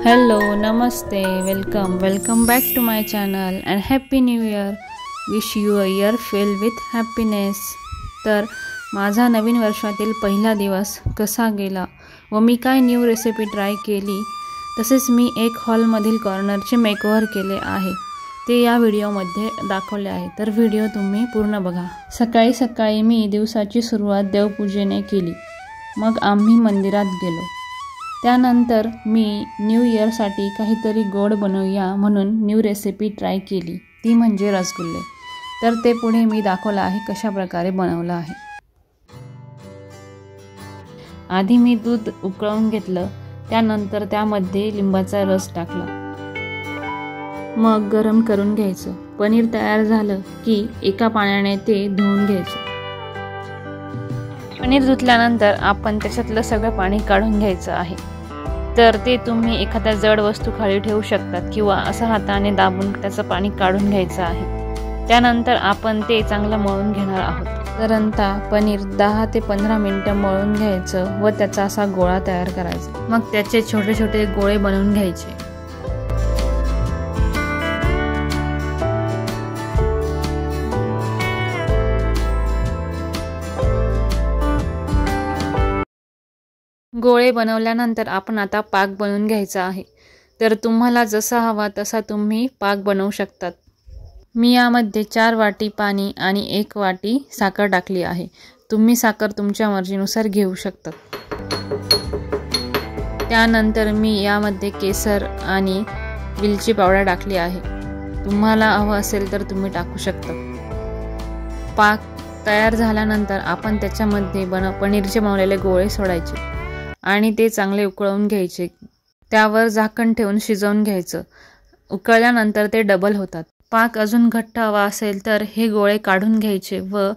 Hello, Namaste, welcome back to my channel and Happy New Year. Wish you a year filled with happiness. तर माझा नवीन वर्षातील पहिला दिवस कसा गेला व मी काय न्यू रेसिपी ट्राय केली, तसेच मी एक हॉलमधील कॉर्नरचे मेकओव्हर केले आहे ते या व्हिडिओमध्ये दाखवले आहे. तर व्हिडिओ तुम्ही पूर्ण बघा. सकाळी सकाळी मी दिवसाची सुरुवात देवपूजेने केली. मग आम्ही मंदिरात गेलो. त्यानंतर मी न्यू इयरसाठी काहीतरी गोड बनवूया म्हणून न्यू रेसिपी ट्राय केली, ती म्हणजे रसगुल्ले. तर ते पुढे मी दाखवलं आहे कशा प्रकारे बनवलं आहे. आधी मी दूध उकळवून घेतलं, त्यानंतर त्यामध्ये लिंबाचा रस टाकला, मग गरम करून घ्यायचं. पनीर तयार झालं की एका पाण्याने ते धुवून घ्यायचं. पनीर धुतल्यानंतर आपण त्याच्यातलं सगळं पाणी काढून घ्यायचं आहे. तर ते तुम्ही एखाद्या जड वस्तू खाली ठेवू शकतात किंवा असं हाताने दाबून त्याचं पाणी काढून घ्यायचं आहे. त्यानंतर आपण ते चांगलं मळून घेणार आहोत. साधारणतः पनीर 10 ते 15 मिनिटं मळून घ्यायचं व त्याचा असा गोळा तयार करायचा. मग त्याचे छोटे छोटे गोळे बनवून घ्यायचे. गोळे बनवल्यानंतर आपण आता पाक बनवून घ्यायचा आहे. तर तुम्हाला जसा हवा तसा तुम्ही पाक बनवू शकतात. मी यामध्ये 4 वाटी पाणी आणि 1 वाटी साखर टाकली आहे. तुम्ही साखर तुमच्या मर्जीनुसार घेऊ शकतात. त्यानंतर मी यामध्ये केसर आणि वेलची पावडर टाकली आहे. तुम्हाला हवं असेल तर तुम्ही टाकू शकता. पाक तयार झाल्यानंतर आपण त्याच्यामध्ये पनीरचे बनवलेले गोळे सोडायचे आणि ते चांगले उकळवून घ्यायचे. त्यावर झाकण ठेवून शिजवून घ्यायचं. उकळल्यानंतर ते डबल होतात. पाक अजून घट्ट हवा असेल तर हे गोळे काढून घ्यायचे व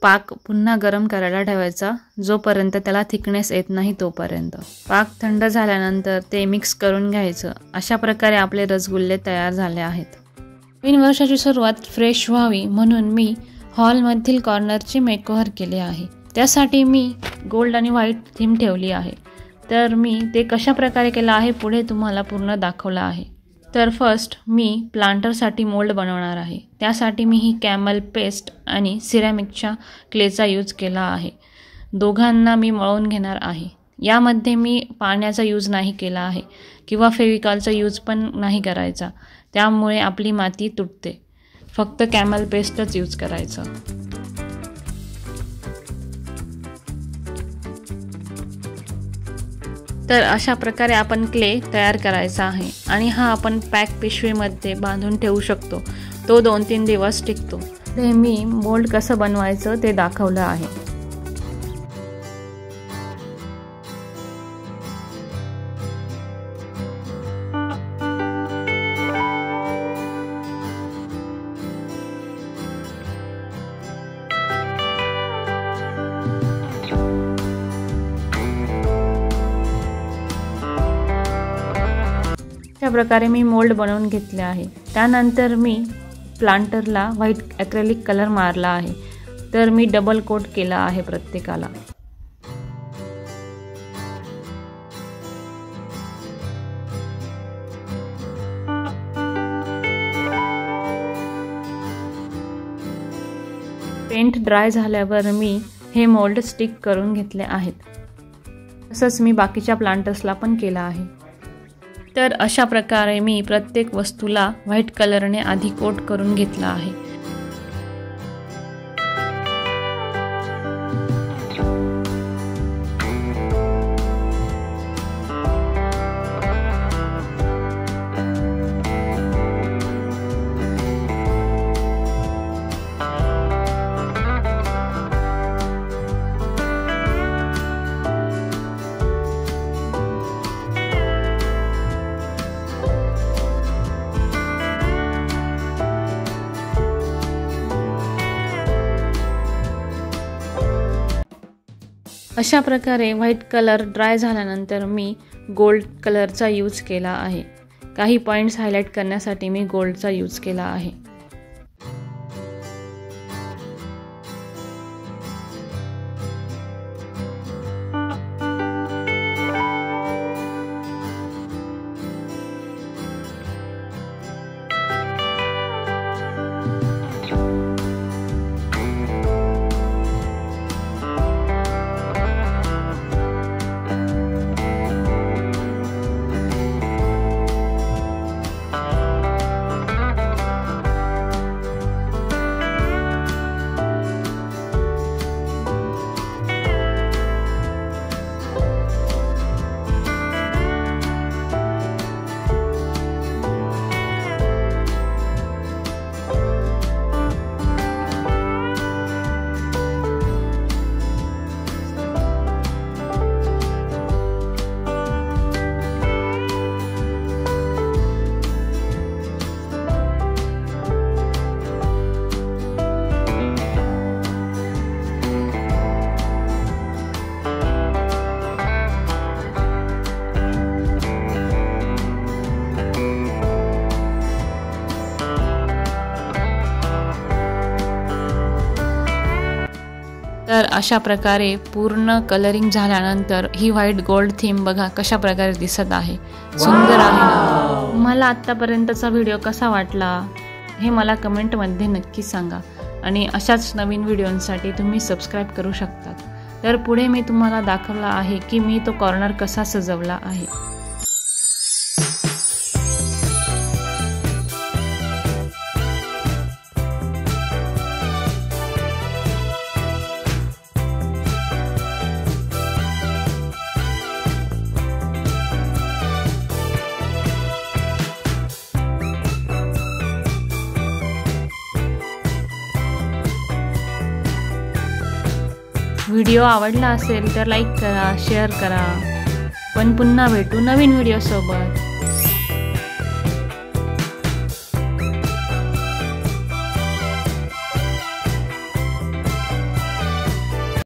पाक पुन्हा गरम करायला ठेवायचा, जोपर्यंत त्याला थिकनेस येत नाही तोपर्यंत. पाक थंड झाल्यानंतर ते मिक्स करून घ्यायचं. अशा प्रकारे आपले रसगुल्ले तयार झाले आहेत. नवीन वर्षाची सुरुवात फ्रेश व्हावी म्हणून मी हॉलमधील कॉर्नरचे मेकओव्हर केले आहे. त्यासाठी मी गोल्ड आणि व्हाईट थीम ठेवली आहे. तर मी ते कशा प्रकारे केलं आहे पुढे तुम्हाला पूर्ण दाखवलं आहे. तर फर्स्ट मी प्लांटरसाठी मोल्ड बनवणार आहे. त्यासाठी मी ही कॅमल पेस्ट आणि सिरॅमिकच्या क्लेचा यूज केला आहे. दोघांना मी मळून घेणार आहे. यामध्ये मी पाण्याचा यूज नाही केला आहे किंवा फेविकॉलचा यूज पण नाही करायचा, त्यामुळे आपली माती तुटते. फक्त कॅमल पेस्टच यूज करायचं. तर अशा प्रकारे आपण क्ले तयार करायचा आहे आणि हा आपण पॅक पिशवीमध्ये बांधून ठेवू शकतो. तो 2-3 दिवस टिकतो. ते मी मोल्ड कसं बनवायचं ते दाखवलं आहे. अशा प्रकारे मी मोल्ड बनवून घेतले आहे. त्यानंतर मी प्लांटरला व्हाईट ॲक्रेलिक कलर मारला आहे. तर मी डबल कोट केला आहे प्रत्येकाला. पेंट ड्राय झाल्यावर मी हे मोल्ड स्टिक करून घेतले आहेत. तसंच मी बाकीच्या प्लांटर्सला पण केलं आहे. तर अशा प्रकारे मी प्रत्येक वस्तूला व्हाईट कलरने आधी कोट करून घेतला आहे. अशा प्रकारे व्हाईट कलर ड्राय झाल्यानंतर मी गोल्ड कलरचा यूज केला आहे. काही पॉईंट्स हायलाईट करण्यासाठी मी गोल्डचा यूज केला आहे. तर अशा प्रकारे पूर्ण कलरिंग झाल्यानंतर ही व्हाईट गोल्ड थीम बघा कशा प्रकारे दिसत आहे, सुंदर आहे ना। मला आत्तापर्यंतचा व्हिडिओ कसा वाटला हे मला कमेंटमध्ये नक्की सांगा आणि अशाच नवीन व्हिडिओंसाठी तुम्ही सबस्क्राईब करू शकता। तर पुढे मी तुम्हाला दाखवला आहे की मी तो कॉर्नर कसा सजवला आहे। व्हिडिओ आवडला असेल तर लाईक करा, शेअर करा। पण पुन्हा भेटू नवीन व्हिडिओ सोबत।